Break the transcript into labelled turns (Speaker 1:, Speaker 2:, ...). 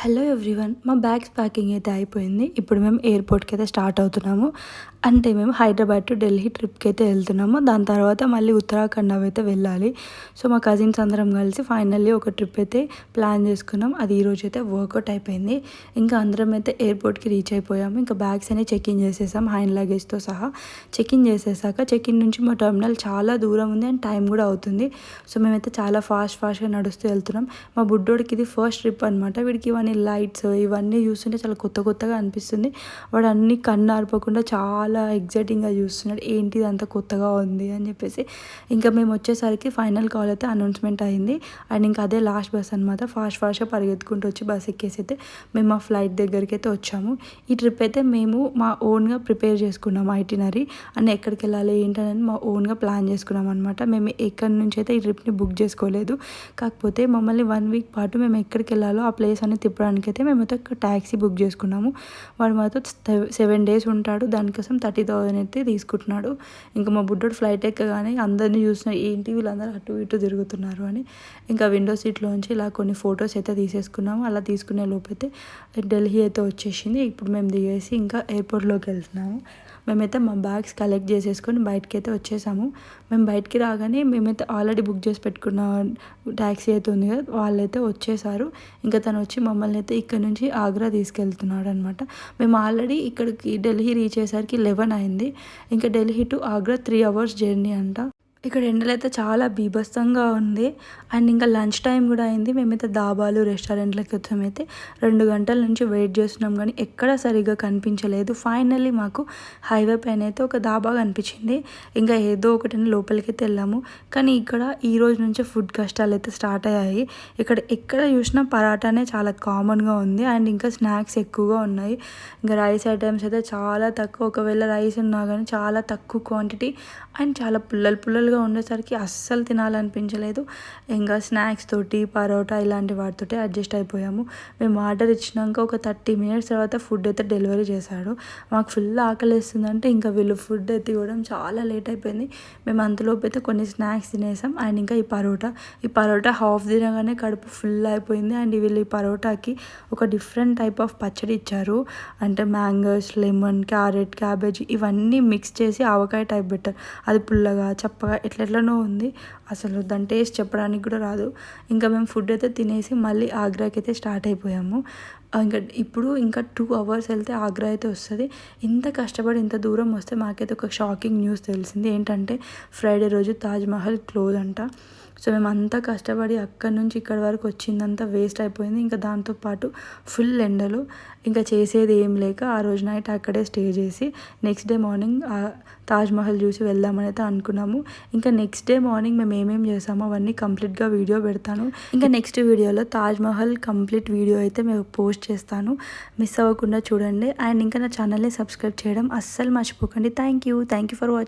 Speaker 1: Hello everyone, మా bags packing అయితే అయిపోయింది. ఇప్పుడు మేము ఎయిర్పోర్ట్కి అయితే స్టార్ట్ అవుతున్నాము. అంటే మేము హైదరాబాద్ టు ఢిల్లీ ట్రిప్కి అయితే వెళ్తున్నాము. దాని తర్వాత మళ్ళీ ఉత్తరాఖండ్ అయితే వెళ్ళాలి. సో మా కజిన్స్ అందరం కలిసి ఫైనల్లీ ఒక ట్రిప్ అయితే ప్లాన్ చేసుకున్నాం. అది ఈరోజు అయితే వర్కౌట్ అయిపోయింది. ఇంకా అందరం అయితే ఎయిర్పోర్ట్కి రీచ్ అయిపోయాము. ఇంకా బ్యాగ్స్ అనేవి చెక్-ఇన్ చేసేసాం హ్యాండ్ లగేజ్తో సహా. చెక్-ఇన్ చేసేసాక చెక్-ఇన్ నుంచి మా టర్మినల్ చాలా దూరం ఉంది అండ్ టైం కూడా అవుతుంది. సో మేమైతే చాలా ఫాస్ట్గా నడుస్తూ వెళ్తున్నాం. మా బుడ్డోడికి ఇది ఫస్ట్ ట్రిప్ అనమాట. వీడికి లైట్స్ ఇవన్నీ చూస్తుంటే చాలా కొత్తగా అనిపిస్తుంది. వాడు అన్ని కన్ను ఆర్పకుండా చాలా ఎగ్జైటింగ్గా చూస్తున్నాడు, ఏంటి అంత కొత్తగా ఉంది అని చెప్పేసి. ఇంకా మేము వచ్చేసరికి ఫైనల్ కాల్ అయితే అనౌన్స్మెంట్ అయింది. అండ్ ఇంకా అదే లాస్ట్ బస్ అనమాట. ఫాస్ట్గా పరిగెత్తుకుంటూ వచ్చి బస్ ఎక్కేసి అయితే మేము మా ఫ్లైట్ దగ్గరికి అయితే వచ్చాము. ఈ ట్రిప్ అయితే మేము మా ఓన్గా ప్రిపేర్ చేసుకున్నాము. ఐటినరీ అని ఎక్కడికి వెళ్ళాలి ఏంటని మా ఓన్గా ప్లాన్ చేసుకున్నాం అనమాట. మేము ఎక్కడి నుంచి అయితే ఈ ట్రిప్ని బుక్ చేసుకోలేదు. కాకపోతే మమ్మల్ని 1 వీక్ పాటు మేము ఎక్కడికి వెళ్ళాలో ఆ ప్లేస్ అనేది తిప్పడానికి అయితే మేమైతే ఒక ట్యాక్సీ బుక్ చేసుకున్నాము. వాడు మాతో 7 days ఉంటాడు. దానికోసం 30,000 అయితే తీసుకుంటున్నాడు. ఇంకా మా బుడ్డోడు ఫ్లైట్ ఎక్కగానే అందరినీ చూసిన, ఏంటి వీళ్ళందరూ అటు ఇటు తిరుగుతున్నారు అని ఇంకా విండో సీట్లోంచి ఇలా కొన్ని ఫొటోస్ అయితే తీసేసుకున్నాము. అలా తీసుకునే లోపైతే ఢిల్లీ అయితే వచ్చేసింది. ఇప్పుడు మేము దిగేసి ఇంకా ఎయిర్పోర్ట్లోకి వెళ్తున్నాము. మేమైతే మా బ్యాగ్స్ కలెక్ట్ చేసేసుకొని బయటకి అయితే వచ్చేసాము. మేము బయటికి రాగానే మేమైతే ఆల్రెడీ బుక్ చేసి పెట్టుకున్న ట్యాక్సీ అయితే ఉంది కదా, వాళ్ళైతే వచ్చేసారు. ఇంకా తను వచ్చి మమ్మల్ని అయితే ఇక్కడ నుంచి ఆగ్రా తీసుకెళ్తున్నాడు అనమాట. మేము ఆల్రెడీ ఇక్కడికి ఢిల్లీ రీచ్ అయ్యేసరికి 11 అయింది. ఇంకా Delhi to Agra 3 hours journey అంట. ఇక్కడ ఎండలైతే చాలా బీభత్సంగా ఉంది. అండ్ ఇంకా లంచ్ టైం కూడా అయింది. మేమైతే దాబాలు రెస్టారెంట్లకి వచ్చామైతే 2 గంటల నుంచి వెయిట్ చేస్తున్నాం కానీ ఎక్కడ సరిగ్గా కనిపించలేదు. ఫైనల్లీ మాకు హైవే పైన అయితే ఒక దాబా కనిపించింది. ఇంకా ఏదో ఒకటి లోపలికి అయితే వెళ్ళాము. కానీ ఇక్కడ ఈ రోజు నుంచి ఫుడ్ కష్టాలు అయితే స్టార్ట్ అయ్యాయి. ఇక్కడ ఎక్కడ చూసినా పరాటానే చాలా కామన్గా ఉంది. అండ్ ఇంకా స్నాక్స్ ఎక్కువగా ఉన్నాయి. ఇంకా రైస్ ఐటమ్స్ అయితే చాలా తక్కువ. ఒకవేళ రైస్ ఉన్నా కానీ చాలా తక్కువ క్వాంటిటీ అండ్ చాలా పుల్లలుగా ఉండేసరికి అస్సలు తినాలనిపించలేదు. ఇంకా స్నాక్స్ తోటి పరోటా ఇలాంటి వాటితోటి అడ్జస్ట్ అయిపోయాము. మేము ఆర్డర్ ఇచ్చినాక ఒక 30 minutes తర్వాత ఫుడ్ అయితే డెలివరీ చేశాడు. మాకు ఫుల్ ఆకలిస్తుందంటే ఇంకా వీళ్ళు ఫుడ్ అయితే ఇవ్వడం చాలా లేట్ అయిపోయింది. మేము అంతలోపు అయితే కొన్ని స్నాక్స్ తినేసాం. అండ్ ఇంకా ఈ పరోటా హాఫ్ తినగానే కడుపు ఫుల్ అయిపోయింది. అండ్ వీళ్ళు ఈ పరోటాకి ఒక డిఫరెంట్ టైప్ ఆఫ్ పచ్చడి ఇచ్చారు. అంటే మ్యాంగోస్, లెమన్, క్యారెట్, క్యాబేజీ ఇవన్నీ మిక్స్ చేసి ఆవకాయ టైప్ పెట్టారు. అది పుల్లగా చప్పగా ఎట్లెట్లనో ఉంది. అసలు దాని టేస్ట్ చెప్పడానికి కూడా రాదు. ఇంకా మేము ఫుడ్ అయితే తినేసి మళ్ళీ ఆగ్రాకి అయితే స్టార్ట్ అయిపోయాము. ఇంకా 2 hours వెళ్తే ఆగ్రా అయితే వస్తుంది. ఇంత కష్టపడి ఇంత దూరం వస్తే మాకైతే ఒక షాకింగ్ న్యూస్ తెలిసింది. ఏంటంటే ఫ్రైడే రోజు తాజ్మహల్ క్లోజ్ అంట. సో మేము అంతా కష్టపడి అక్కడి నుంచి ఇక్కడి వరకు వచ్చిందంతా వేస్ట్ అయిపోయింది. ఇంకా దాంతోపాటు ఫుల్ ఎండలు. ఇంకా చేసేది ఏం లేక ఆ రోజు నైట్ అక్కడే స్టే చేసి నెక్స్ట్ డే మార్నింగ్ తాజ్మహల్ చూసి వెళ్దామని అయితే అనుకున్నాము. ఇంకా నెక్స్ట్ డే మార్నింగ్ మేము ఏమేమి చేసామో అవన్నీ కంప్లీట్గా వీడియో పెడతాను. ఇంకా నెక్స్ట్ వీడియోలో తాజ్మహల్ కంప్లీట్ వీడియో అయితే మేము పోస్ట్ చేస్తాను. మిస్ అవ్వకుండా చూడండి. అండ్ ఇంకా నా ఛానల్ని సబ్స్క్రైబ్ చేయడం అస్సలు మర్చిపోకండి. Thank you for watching.